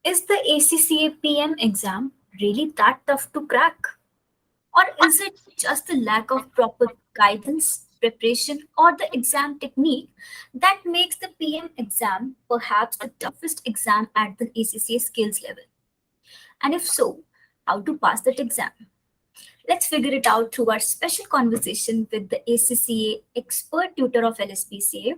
Is the ACCA PM exam really that tough to crack? Or is it just the lack of proper guidance, preparation, or the exam technique that makes the PM exam perhaps the toughest exam at the ACCA skills level? And if so, how to pass that exam? Let's figure it out through our special conversation with the ACCA Expert Tutor of LSBCA,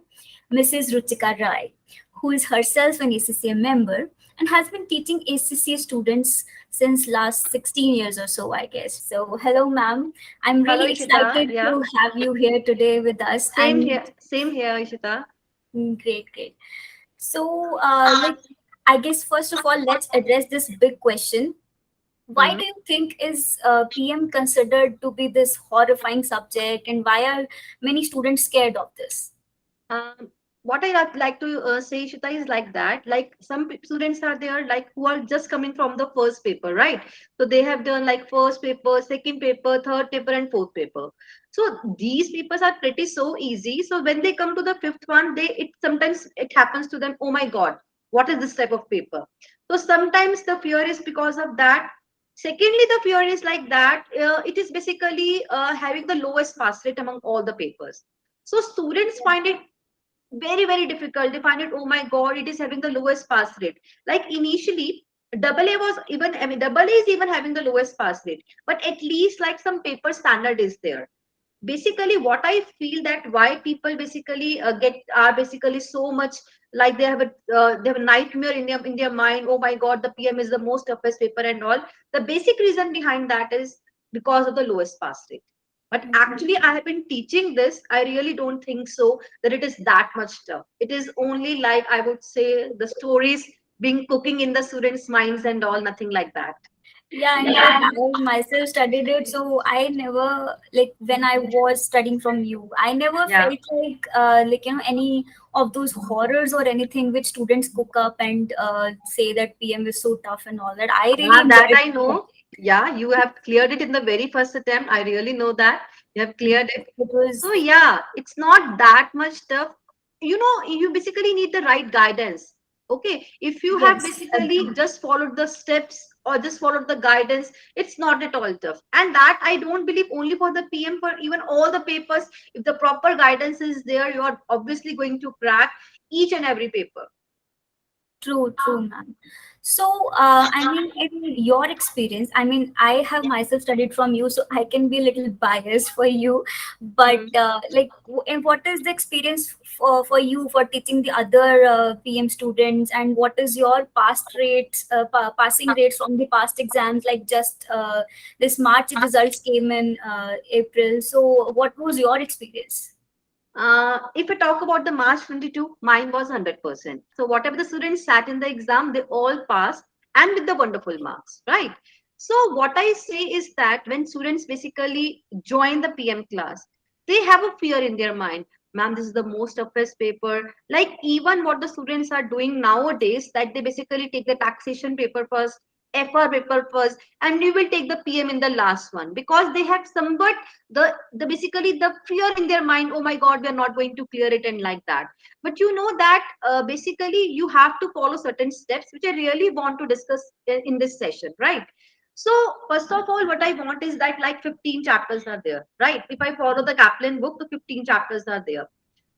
Mrs. Ruchika Rai, who is herself an ACCA member and has been teaching ACCA students since last 16 years or so, I guess. So, hello, ma'am. I'm Hello, really Ishita. excited Yeah, to have you here today with us. same here. Same here, Ishita. Great, great. So, I guess first of all, let's address this big question. Why Hmm. do you think is PM considered to be this horrifying subject, and why are many students scared of this? Um, what I like to say, Ishita, is like that. Like some students are there, like who are just coming from the first paper, right? So they have done like first paper, second paper, third paper, and fourth paper. So these papers are pretty so easy. So when they come to the fifth one, it sometimes it happens to them. Oh my God, what is this type of paper? So sometimes the fear is because of that. Secondly, the fear is like that. It is basically having the lowest pass rate among all the papers. So students find it very difficult. They find it, oh my God, it is having the lowest pass rate. Like initially double A was even, I mean, double A is even having the lowest pass rate, but at least like some paper standard is there. Basically what I feel that why people basically get are basically so much like they have a nightmare in their mind. Oh my God, the PM is the most toughest paper and all. The basic reason behind that is because of the lowest pass rate. But actually I have been teaching this, I really don't think so that it is that much tough. It is only like, I would say, the stories being cooking in the students minds and all, nothing like that. Yeah, in fact, I myself studied it, so I never like when I was studying from you, I never Yeah. felt like any of those horrors or anything which students cook up and say that PM is so tough and all that. I really That enjoyed I the know. Yeah, you have cleared it in the very first attempt. I really know that. You have subject. cleared it. It was So yeah, it's not that much tough. You know, you basically need the right guidance. Okay. If you have yes, basically agreed. just followed the steps or just followed the guidance, it's not at all tough. And that I don't believe only for the PM, for even all the papers. If the proper guidance is there, you are obviously going to crack each and every paper. True, true, ma'am. So, I mean, in your experience, I mean, I have myself studied from you, so I can be a little biased for you. But and what is the experience for you for teaching the other PM students, and what is your past rates, passing rates from the past exams? Like just this March results came in April. So, what was your experience? If I talk about the March 22, mine was 100%. So whatever the students sat in the exam, they all passed and with the wonderful marks, right? So what I say is that when students basically join the PM class, they have a fear in their mind. Ma'am, this is the most toughest paper. Like even what the students are doing nowadays, that they basically take the taxation paper first, FR paper first, and you will take the PM in the last one because they have somewhat the basically the fear in their mind. Oh my God, we are not going to clear it and like that. But you know that basically you have to follow certain steps which I really want to discuss in this session, right? So first of all, what I want is that like 15 chapters are there, right? If I follow the Kaplan book, the 15 chapters are there.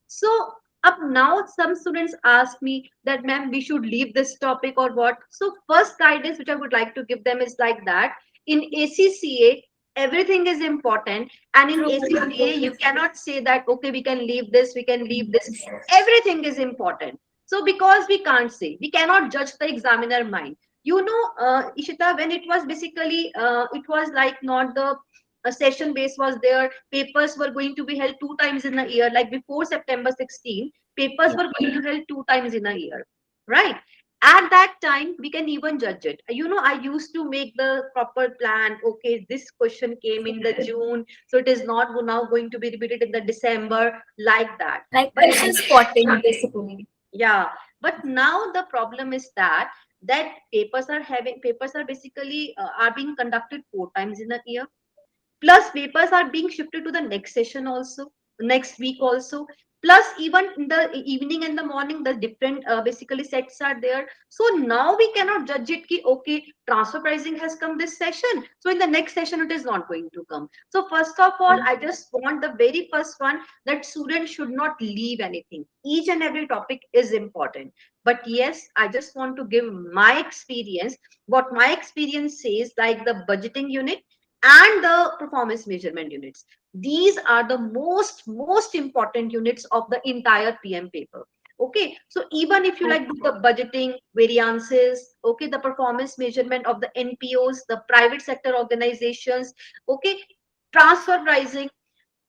So up now some students ask me that, ma'am, we should leave this topic or what. So first guidance which I would like to give them is like that in ACCA everything is important, and in True. ACCA you cannot say that okay, we can leave this, we can leave this. Yes. Everything is important. So because we can't say, we cannot judge the examiner mind. You know, Ishita, when it was basically it was like not the a session base was there, papers were going to be held 2 times in a year, like before September 16 papers Yeah. were going to be held 2 times in a year, right? At that time we can even judge it. You know, I used to make the proper plan. Okay, this question came in the June, so it is not now going to be repeated in the December, like that. Like But question spotting, basically. yeah, but now the problem is that papers are basically are being conducted 4 times in a year, plus papers are being shifted to the next session also, next week also. Plus even in the evening and the morning the different basically sets are there. So now we cannot judge it ki okay, transfer pricing has come this session, so in the next session it is not going to come. So first of all, I just want the very first one, that students should not leave anything. Each and every topic is important, but yes, I just want to give my experience, what my experience says, like the budgeting unit and the performance measurement units. These are the most important units of the entire PM paper. Okay, so even if you like do the budgeting, variances, okay, the performance measurement of the NPOs, the private sector organizations, okay, transfer pricing,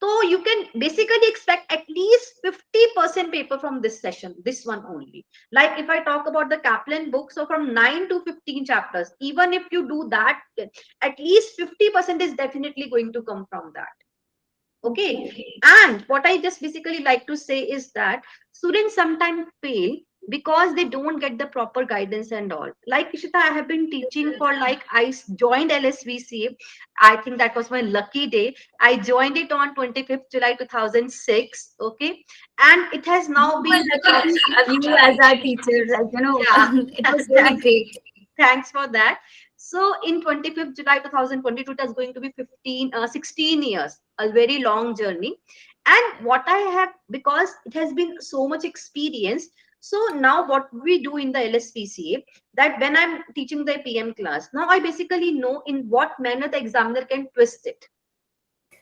so you can basically expect at least 50% paper from this session, this one only. Like if I talk about the Kaplan book, so from 9 to 15 chapters, even if you do that, at least 50% is definitely going to come from that. Okay, Okay. and what I just basically like to say is that students sometimes fail because they don't get the proper guidance and all. Like Ishita, I have been teaching for like joined LSBCA. I think that was my lucky day. I joined it on 25th July 2006. Okay, and it has We now were been lucky to have you as our teacher. Like, yeah. it was really great. Thanks for that. So in 25th July 2022, it is going to be 16 years, a very long journey. And what I have, because it has been so much experience, so now what we do in the LSPCA, that when I'm teaching the PM class, now I basically know in what manner the examiner can twist it.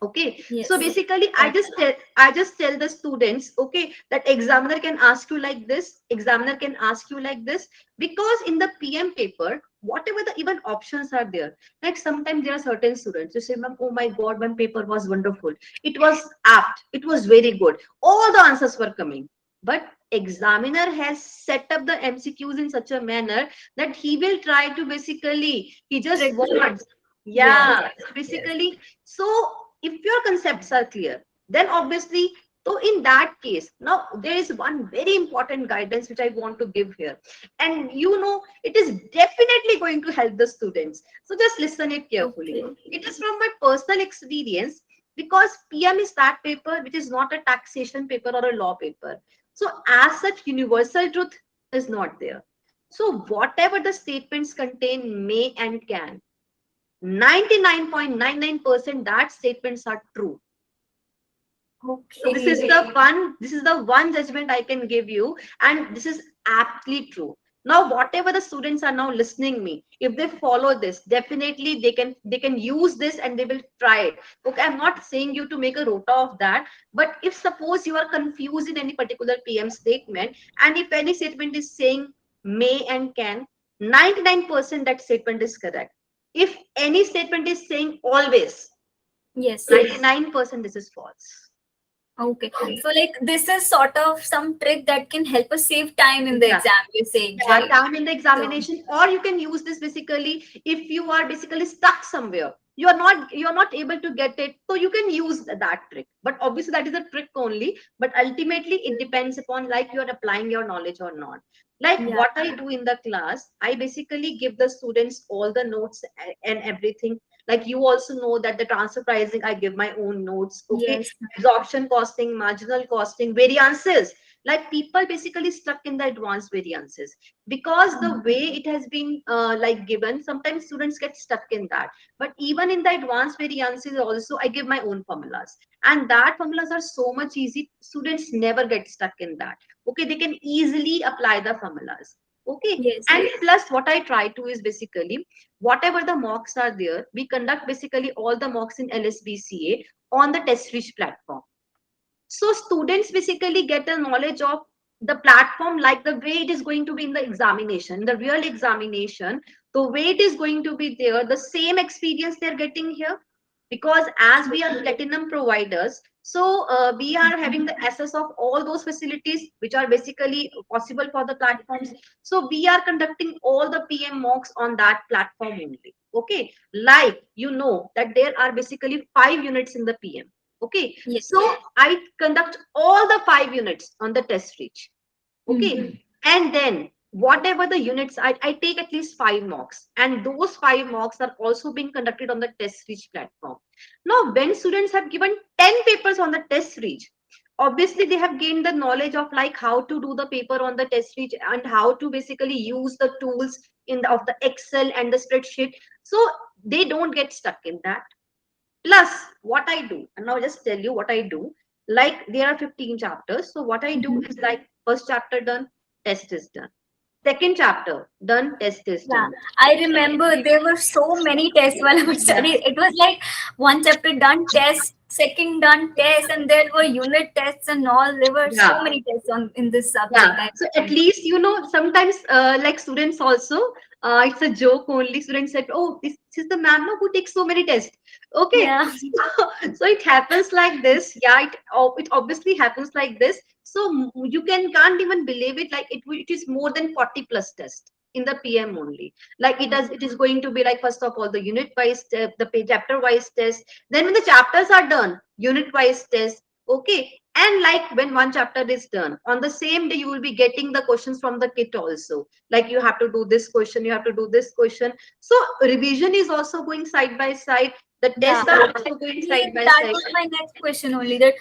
Okay, so Yes. basically I just tell the students, okay, that examiner can ask you like this, examiner can ask you like this, because in the PM paper, whatever the even options are there, like sometimes there are certain students who say, ma'am, oh my god, one paper was wonderful, it was apt, it was very good, all the answers were coming, but examiner has set up the MCQs in such a manner that he will try to basically, he just Trick you. wants, Yes. yeah, Yes. basically. So if your concepts are clear, then obviously, so in that case, now there is one very important guidance which I want to give here, and it is definitely going to help the students, so just listen it carefully. Okay. It is from my personal experience, because PM is that paper which is not a taxation paper or a law paper, so as such universal truth is not there. So whatever the statements contain may and can, 99.99% that statements are true. So Okay. this is the one judgment I can give you, and this is aptly true. Now, whatever the students are now listening me, if they follow this, definitely they can use this and they will try it. Okay, I'm not saying you to make a rota of that, but if suppose you are confused in any particular PM statement, and if any statement is saying may and can, 99% that statement is correct. If any statement is saying always, Yes. 99% this is false. Okay. So, like, this is sort of some trick that can help us save time in the Yeah. exam, you're saying, Yeah, right? time in the So, examination, or you can use this basically if you are basically stuck somewhere. You are not able to get it, so you can use that trick. But obviously that is a trick only. But ultimately it depends upon like you are applying your knowledge or not. Like yeah. what I do in the class, I basically give the students all the notes and everything. Like you also know that the transfer pricing, I give my own notes. Okay, Yes. absorption costing, marginal costing, variances, like people basically stuck in the advanced variances, because the way it has been like given, sometimes students get stuck in that. But even in the advanced variances also I give my own formulas, and that formulas are so much easy, students never get stuck in that. Okay, they can easily apply the formulas. Okay, Yes. and plus what I try to is basically whatever the mocks are there, we conduct basically all the mocks in LSBCA on the test rich platform, so students basically get a knowledge of the platform, like the way it is going to be in the examination, the real examination, the way it is going to be there, the same experience they're getting here. Because as we are platinum providers, so we are having the access of all those facilities which are basically possible for the platforms. So we are conducting all the PM mocks on that platform only. Okay, like that there are basically 5 units in the PM. Okay, Yes. so I conduct all the 5 units on the test reach. Hmm. Okay, and then whatever the units, I take at least 5 mocks, and those 5 mocks are also being conducted on the test reach platform. Now, when students have given 10 papers on the test reach, obviously they have gained the knowledge of like how to do the paper on the test sheet and how to basically use the tools in of the Excel and the spreadsheet. So they don't get stuck in that. Plus, what I do, and now I'll just tell you what I do. Like there are 15 chapters. So what I do Mhm. is like first chapter done, test is done. Second chapter done, test is Yeah, done. I remember there were so many tests while I was Yeah. studying. It was like one chapter done test, second done test, and there were unit tests and all. There were so Yeah. many tests on in this Yeah, subject. I so at remember. least sometimes like students also, it's a joke only. Students said, "Oh, this is the ma'am no, who takes so many tests." Okay, Yeah, so it happens like this. Yeah, it obviously happens like this. So you can't even believe it. Like it is more than 40 plus tests in the PM only. Like it is going to be like first of all the unit wise, the chapter wise test. Then when the chapters are done, unit wise test. Okay, and like when one chapter is done on the same day you will be getting the questions from the kit also, like you have to do this question, you have to do this question. So revision is also going side by side, the yeah. tests are also going Actually, side by that side. was my next question only. That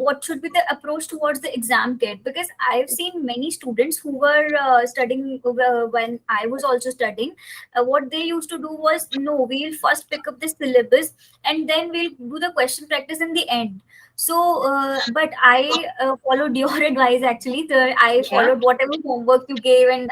what should be the approach towards the exam kit? Because I've seen many students who were studying when I was also studying. What they used to do was, no, we'll first pick up the syllabus and then we'll do the question practice in the end. So, but I followed your advice actually. I Yeah, followed whatever homework you gave and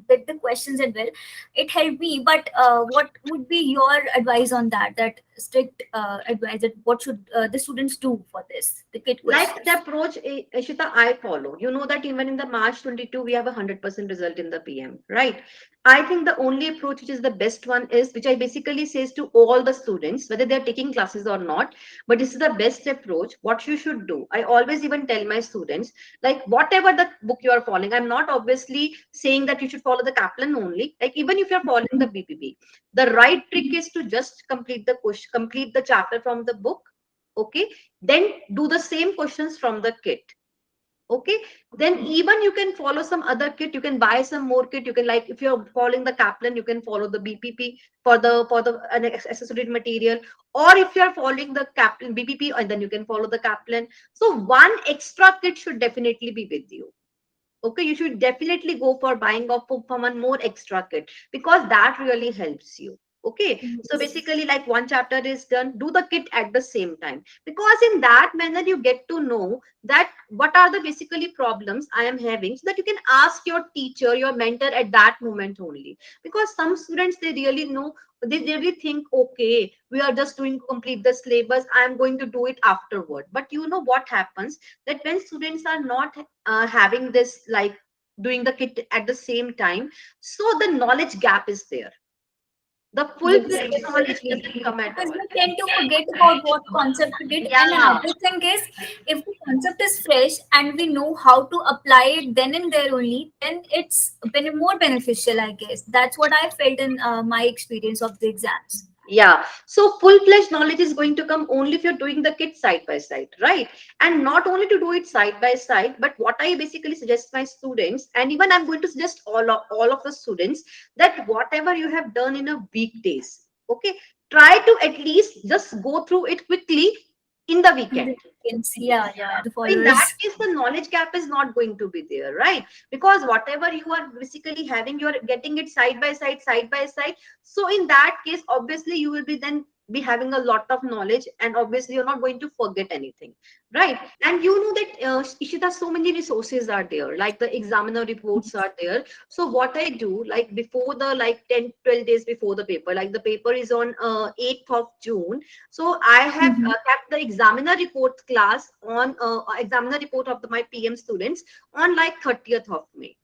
did the questions as well. It helped me. But what would be your advice on that? That strict advice that what should the students do for this the kit like the questions? approach, Ishita, I follow. You know that even in the March 22, we have a 100% result in the PM, right? I think the only approach which is the best one is, which I basically says to all the students, whether they're taking classes or not, but this is the best approach. What you should do, I always even tell my students, like whatever the book you are following, I'm not obviously saying that you should follow the Kaplan only. Like even if you're following the BPP, the right trick is to just complete the question, complete the chapter from the book. Okay, then do the same questions from the kit. Okay, then even you can follow some other kit, you can buy some more kit, you can, like if you're following the Kaplan, you can follow the BPP for the accessory material, or if you're following the Kaplan BPP, and then you can follow the Kaplan. So one extra kit should definitely be with you. Okay, you should definitely go for buying of for one more extra kit, because that really helps you. Okay, so Yes. basically like one chapter is done, do the kit at the same time, because in that manner you get to know that what are the basically problems I am having, so that you can ask your teacher, your mentor at that moment only. Because some students, they really know, they really think, okay, we are just doing complete the syllabus, I am going to do it afterward. But you know what happens, that when students are not having this, like doing the kit at the same time, so the knowledge gap is there, the Yes, full-fledged knowledge absolutely. doesn't come at Because all. we tend to forget about what concept we did. And Yeah. another thing is, if the concept is fresh and we know how to apply it then and there only, then it's been more beneficial, I guess. That's what I felt in my experience of the exams. Yeah, so full-fledged knowledge is going to come only if you're doing the kit side by side, right? And not only to do it side by side, but what I basically suggest my students, and even I'm going to suggest all of the students, that whatever you have done in a weekdays, okay, try to at least just go through it quickly in the In weekend. the weekends, yeah, yeah, the In that followers. case, the knowledge gap is not going to be there, right? Because whatever you are basically having, you are getting it side by side, side by side. So in that case, obviously you will be then be having a lot of knowledge, and obviously you're not going to forget anything, right? And you know that, Ishita, so many resources are there, like the examiner reports are there. So what I do, like before the, like 10-12 days before the paper, like the paper is on 8th of June, so I have Mhm. kept the examiner report class on examiner report of my PM students on like 30th of May,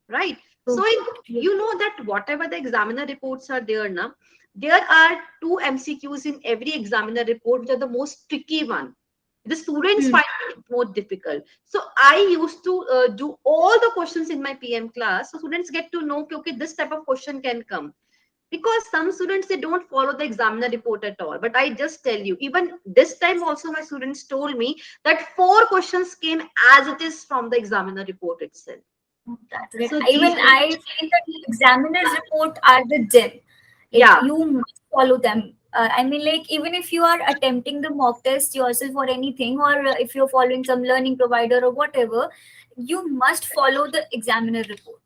right? So Okay. you know that whatever the examiner reports are there now, there are two MCQs in every examiner report, which are the most tricky one. The students Hmm. find it more difficult. So I used to do all the questions in my PM class, so students get to know, okay, this type of question can come. Because some students, they don't follow the examiner report at all, but I just tell you, even this time also my students told me that four questions came as it is from the examiner report itself. That's great. So Even these, I feel that examiners report are the gem. It yeah, you must follow them. I mean, like, even if you are attempting the mock test yourself or anything, or if you're following some learning provider or whatever, you must follow the examiner report.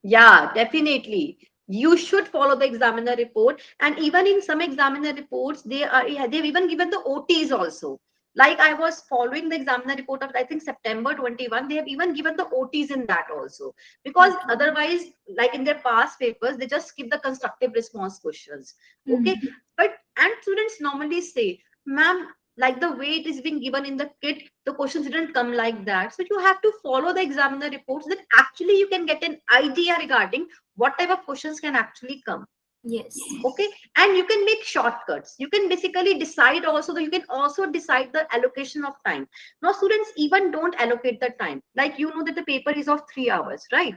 Yeah, definitely. You should follow the examiner report. And even in some examiner reports, they've even given the OTs also. Like I was following the examiner report of I think September 21, they have even given the OTs in that also. Because Okay. otherwise, like in their past papers, they just skip the constructive response questions. Okay. Mhm. But and students normally say, ma'am, like the way it is being given in the kit, the questions didn't come like that. So you have to follow the examiner reports, then actually you can get an idea regarding what type of questions can actually come. Yes. Okay, and you can make shortcuts. You can basically decide also that you can also decide the allocation of time. Now students even don't allocate the time, like you know that the paper is of 3 hours, right?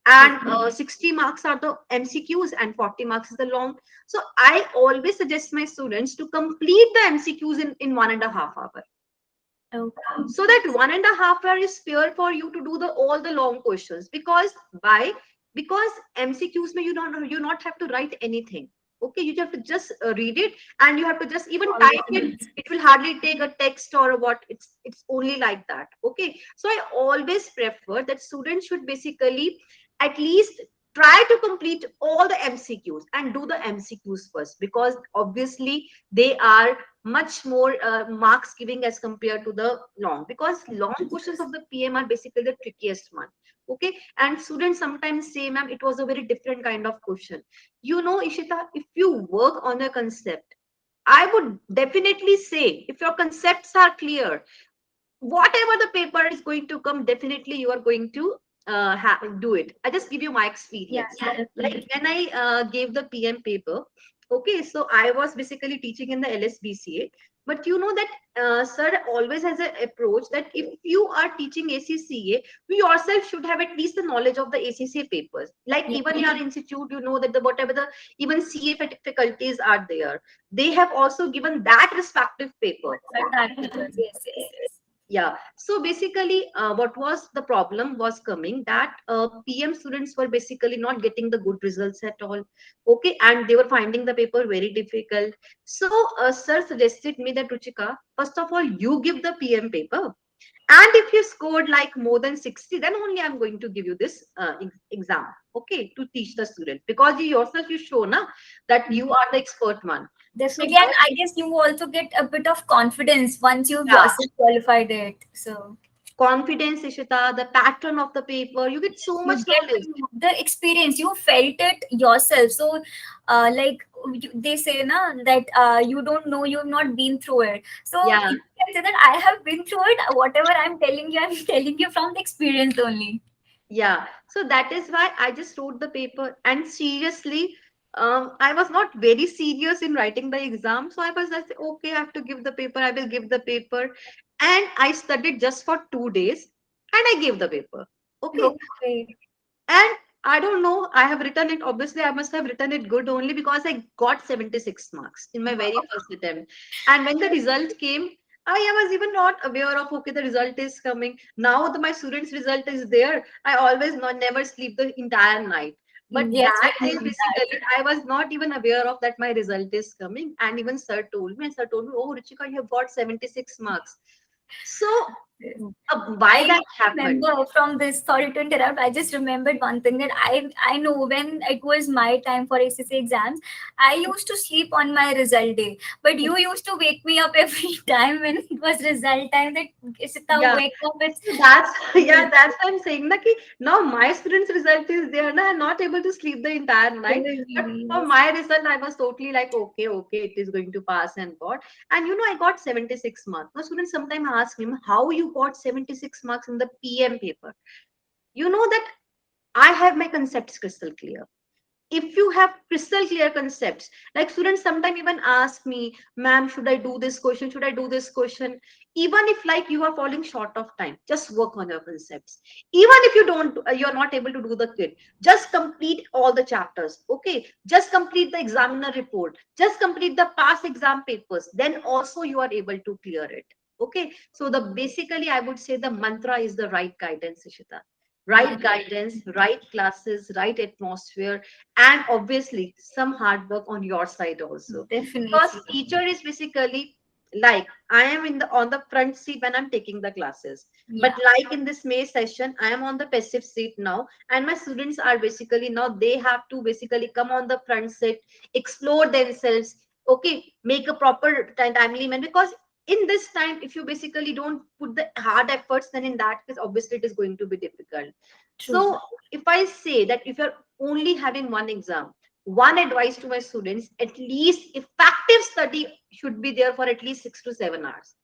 Yes. And 60 marks are the MCQs and 40 marks is the long. So I always suggest my students to complete the MCQs in 1.5 hours, Okay. so that 1.5 hour is fair for you to do the all the long questions. Because why? Because MCQs may you not have to write anything. Okay, you have to just read it, and you have to just even Follow type it. it. It will hardly take a text or what. It's only like that. Okay, so I always prefer that students should basically at least try to complete all the MCQs and do the MCQs first, because obviously they are much more marks giving as compared to the long, because long questions of the PM are basically the trickiest one. Okay, and students sometimes say, ma'am, it was a very different kind of question. You know, Ishita, if you work on a concept, I would definitely say if your concepts are clear, whatever the paper is going to come, definitely you are going to do it. I just give you my Yeah, experience. yeah, Like definitely. when I gave the PM paper, okay, so I was basically teaching in the LSBCA. But you know that sir always has an approach that if you are teaching ACCA, you yourself should have at least the knowledge of the ACCA papers. Like Yeah. even in our institute, you know that the whatever the even CA faculties are there, they have also given that respective paper. That papers. Yes, yes, yes. Yeah, so basically what was the problem was coming that PM students were basically not getting the good results at all. Okay, and they were finding the paper very difficult. So sir suggested me that, Ruchika, first of all you give the PM paper, and if you scored like more than 60, then only I'm going to give you this exam, okay, to teach the student, because you yourself you show na that you are the expert one. So Definitely, and I guess you also get a bit of confidence once you've yeah, yourself qualified it. So confidence, Ishita, the pattern of the paper, you get so you much get knowledge. the experience. You felt it yourself. So, like they say, na that you don't know, you've not been through it. So Yeah, you can say that I have been through it. Whatever I'm telling you, I'm telling you from the experience only. yeah. So that is why I just wrote the paper. And seriously, I was not very serious in writing the exam. So I was just, okay, I have to give the paper, I will give the paper. And I studied just for 2 days and I gave the paper. Okay. Okay. And I don't know, I have written it. Obviously, I must have written it good only because I got 76 marks in my very Wow. first attempt. And when the result came, I was even not aware of, okay, the result is coming. Now my students' result is there. I always not never sleep the entire night. But Yes, that we day, know basically, I was not even aware of that my result is coming. And even sir told me, and sir told me, oh, Ruchika, you have got 76 marks. So that. why I that happened? remember from this, sorry to interrupt, I just remembered one thing that I know when it was my time for ACCA exams, I used to sleep on my result day. But you used to wake me up every time when it was result time that Isita Yeah. wake up, it's So that's yeah, that's what I'm saying. That now my students' result is there, and I'm not able to sleep the entire night. But for yes. my result, I was totally like, okay, okay, it is going to pass and got. And you know, I got 76 marks. Now students sometimes ask me, how you got 76 marks in the PM paper? You know that I have my concepts crystal clear. If you have crystal clear concepts, like students sometimes even ask me, ma'am, should I do this question, should I do this question? Even if like you are falling short of time, just work on your concepts. Even if you don't you're not able to do the kit, just complete all the chapters. Okay, just complete the examiner report, just complete the past exam papers, then also you are able to clear it. Okay, so the basically I would say the mantra is the right guidance, Ishita. right guidance, right classes, right atmosphere, and obviously some hard work on your side also. Because Definitely. teacher is basically like I am in the on the front seat when I'm taking the classes. But Yeah, like in this May session, I am on the passive seat now, and my students are basically now they have to basically come on the front seat, explore themselves, okay, make a proper timely man. Because in this time, if you basically don't put the hard efforts, then in that case, obviously it is going to be difficult. true. So if I say that if you're only having one exam, one advice to my students, at least effective study should be there for at least 6 to 7 hours.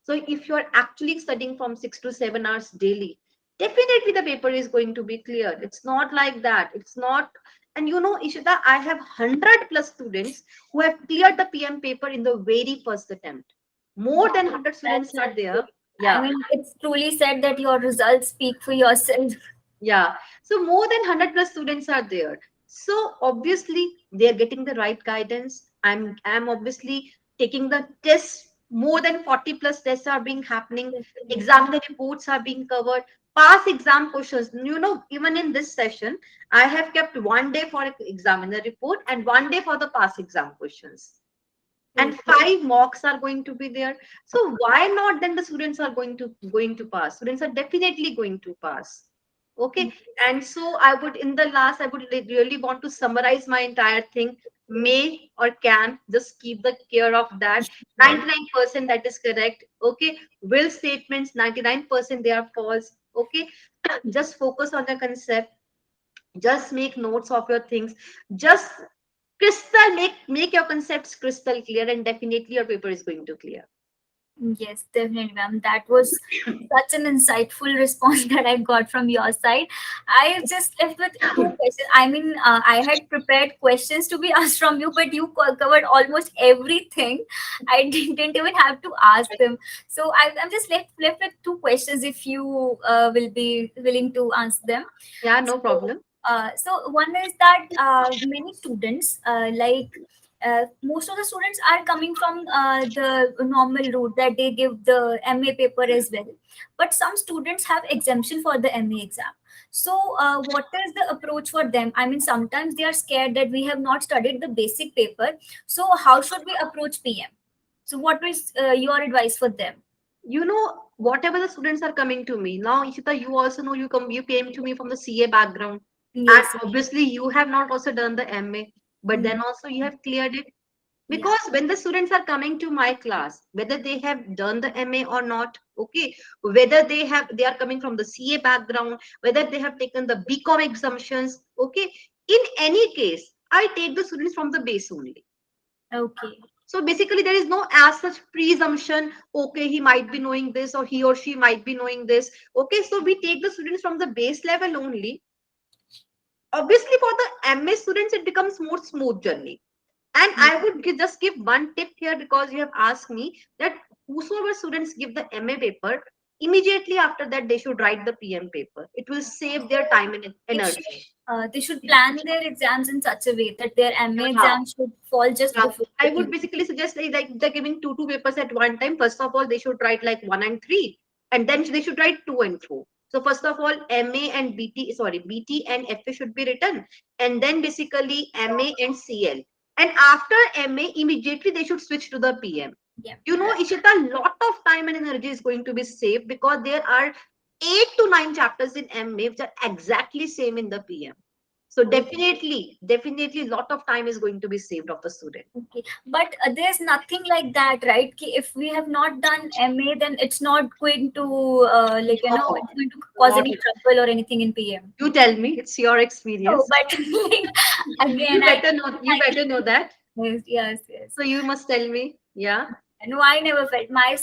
So if you're actually studying from 6 to 7 hours daily, definitely the paper is going to be clear. It's not like that. It's not. And you know, Ishita, I have 100 plus students who have cleared the PM paper in the very first attempt. More than 100 students That's are there. I Yeah. mean, it's truly said that your results speak for yourself. Yeah. So more than 100 plus students are there. So obviously they are getting the right guidance. I'm obviously taking the tests. More than 40 plus tests are being happening. Definitely. Examiner reports are being covered. Past exam questions. You know, even in this session, I have kept one day for examiner report and one day for the past exam questions. And Okay. 5 mocks are going to be there. So why not then the students are going to pass? Students are definitely going to pass. Okay. And so I would in the last I would really want to summarize my entire thing. May or can just keep the care of that. Yes. 99% that is correct. Okay. Will statements 99% they are false. Okay. Just focus on the concept, just make notes of your things, just crystal make your concepts crystal clear, and definitely your paper is going to clear. Yes, definitely, ma'am. That was such an insightful response that I got from your side. I just left with two questions. I mean, I had prepared questions to be asked from you, but you covered almost everything. I didn't even have to ask them. So I'm just left with two questions if you will be willing to answer them. Yeah, no So, problem. so one is that many students, most of the students are coming from the normal route that they give the MA paper as well. But some students have exemption for the MA exam. So, what is the approach for them? I mean, sometimes they are scared that we have not studied the basic paper. So, how should we approach PM? So, what is your advice for them? You know, whatever the students are coming to me now, Ishita, you also know you came to me from the CA background, and Yes. obviously you have not also done the MA, but Mm. then also you have cleared it. Yeah. Because when the students are coming to my class, whether they have done the MA or not, okay, whether they are coming from the CA background, whether they have taken the BCom exemptions, okay, in any case I take the students from the base only. Okay. So basically there is no as such presumption, okay, he might be knowing this or he or she might be knowing this. Okay, so we take the students from the base level only. Obviously for the MA students it becomes more smooth journey. And I would just give one tip here, because you have asked me that whosoever students give the MA paper, immediately after that they should write the PM paper. It will save their time and energy. They should plan their exams in such a way that their MA Yeah. exam should fall just Yeah, before the I would PM. basically suggest like they're giving two papers at one time. First of all, they should write like 1 and 3, and then they should write 2 and 4. So first of all, MA and BT, sorry, BT and FA should be written, and then basically MA and CL. And after MA, immediately they should switch to the PM. Yeah. You know, Ishita, lot of time and energy is going to be saved, because there are 8 to 9 chapters in MA which are exactly same in the PM. So definitely, lot of time is going to be saved of the student. Okay. But there's nothing like that, right? Ki if we have not done MA, then it's not going to, No, it's going to cause not any at trouble or anything in PM. You tell me, it's your No, experience. but again, You better know. You better know that. yes, yes, yes. So you must tell me. Yeah. No, I never felt my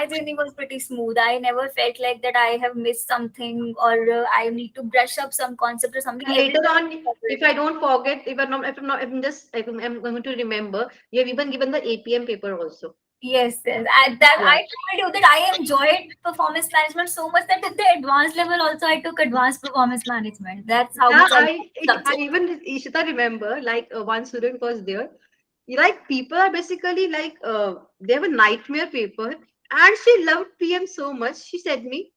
journey was pretty smooth. I never felt like that I have missed something or I need to brush up some concept or something. And later Everything on, is if covered. I don't forget, if I'm just, if I'm going to remember, you have even given the APM paper also. Yes, yes. I Yeah. told you that I enjoyed performance management so much that at the advanced level also I took advanced performance management. That's how Yeah, much I love the I subject. even Ishita remember like one student was there. Like people are basically like they have a nightmare paper, and she loved PM so much. She said me,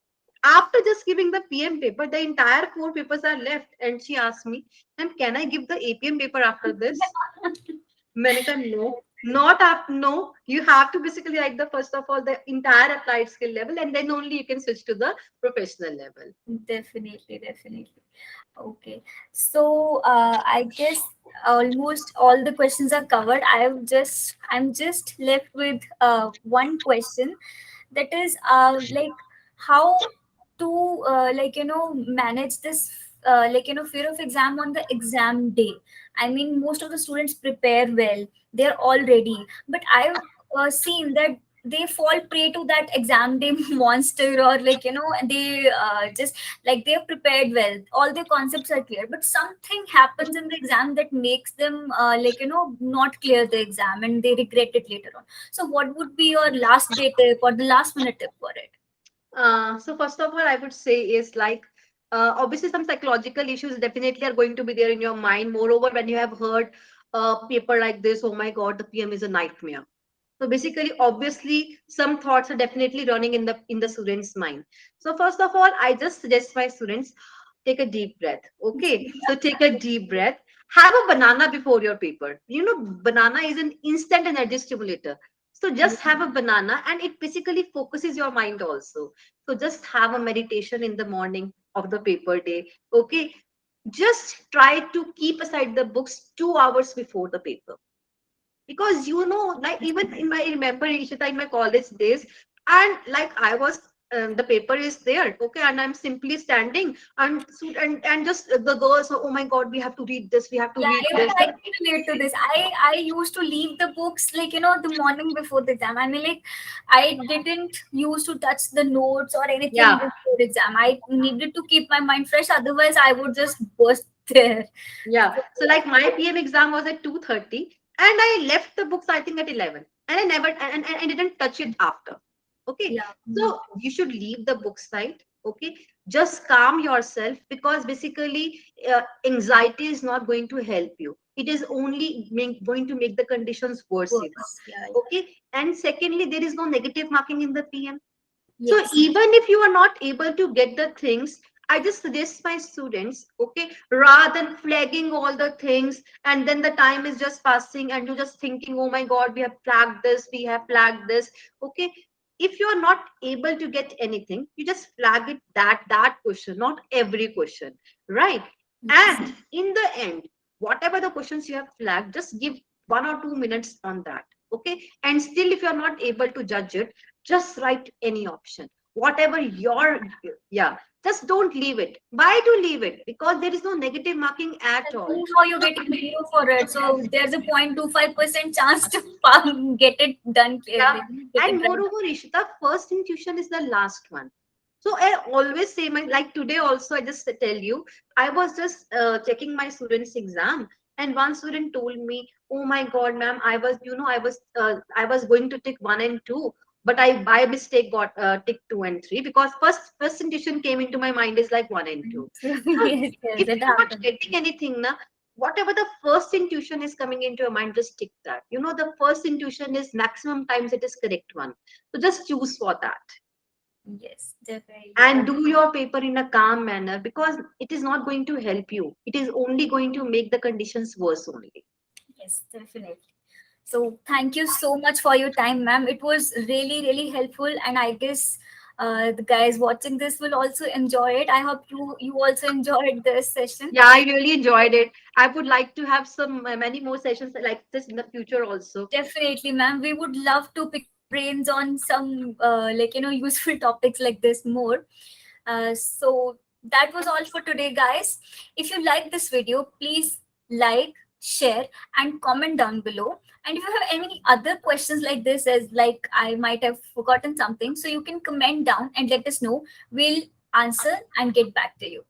After just giving the PM paper, the entire four papers are left. And she asked me, "Ma'am, can I give the APM paper after this?" मैंने कहा no, not after, no, you have to basically write the first of all the entire applied skill level, and then only you can switch to the professional level. Definitely, definitely. Okay. So I guess almost all the questions are covered. I'm just left with one question, that is like how to manage this fear of exam on the exam day. I mean, most of the students prepare well, they're all ready, but I've seen that they fall prey to that exam day monster, or they just like they've prepared well, all their concepts are clear, but something happens in the exam that makes them not clear the exam, and they regret it later on. So what would be your last day tip or the last minute tip for it? So first of all, I would say is like, obviously some psychological issues definitely are going to be there in your mind. Moreover, when you have heard a paper like this, oh my God, the PM is a nightmare. So basically, obviously, some thoughts are definitely running in the student's mind. So first of all, I just suggest my students take a deep breath. Okay, so take a deep breath. Have a banana before your paper. You know, banana is an instant energy stimulator. So Yeah. just have a banana, and it basically focuses your mind also. So just have a meditation in the morning of the paper day. Okay, just try to keep aside the books 2 hours before the paper, because you know, like even in my, remember Ishita, in my college days, and like I was, the paper is there, okay, and I'm simply standing, and and just the girls, oh my God, we have to read this, we have to Yeah, read even this. I can relate to this. I used to leave the books the morning before the exam. I mean, like I didn't used to touch the notes or anything Yeah, before the exam. I needed to keep my mind fresh, otherwise I would just burst there. yeah. So, So like my PM exam was at 2:30, and I left the books I think at 11, and I never, and I didn't touch it after. Okay, yeah. so you should leave the book side. Okay, just calm yourself, because basically anxiety is not going to help you. It is only going to make the conditions worse. Works. Yeah, yeah. Okay, and secondly, there is no negative marking in the PM. So Yes. even if you are not able to get the things, I just suggest my students, okay, rather than flagging all the things, and then the time is just passing and you're just thinking, oh my God, we have flagged this, we have flagged this. Okay, if you are not able to get anything, you just flag it, that question, not every question, right? Yes. And in the end, whatever the questions you have flagged, just give 1 or 2 minutes on that. Okay, and still if you are not able to judge it, just write any option, whatever your, yeah, just don't leave it. Why to leave it? Because there is no negative marking at all. Anyhow, you're getting zero for it, so there's a 0.25% chance to get it done, Yeah, get it and right. moreover, Ishita, first intuition is the last one. So I always say, my, like today also, I just tell you, I was just checking my students' exam, and one student told me, "Oh my God, ma'am, I was, I was going to tick one and two, but I by mistake got tick two and three, because first intuition came into my mind is like one and two." So Yes, yes, if it you're not happens. getting anything, na, whatever the first intuition is coming into your mind, just stick that. You know, the first intuition is maximum times it is correct one. So just choose for that. Yes, definitely. And do your paper in a calm manner, because it is not going to help you. It is only going to make the conditions worse only. Yes, definitely. So thank you so much for your time, ma'am. It was really, really helpful, and I guess the guys watching this will also enjoy it. I hope you also enjoyed this session. Yeah, I really enjoyed it. I would like to have some many more sessions like this in the future also. Definitely, ma'am. We would love to pick your brains on some useful topics like this more. So that was all for today, guys. If you like this video, please like, share, and comment down below. And if you have any other questions like this, as like I might have forgotten something, so you can comment down and let us know. We'll answer and get back to you.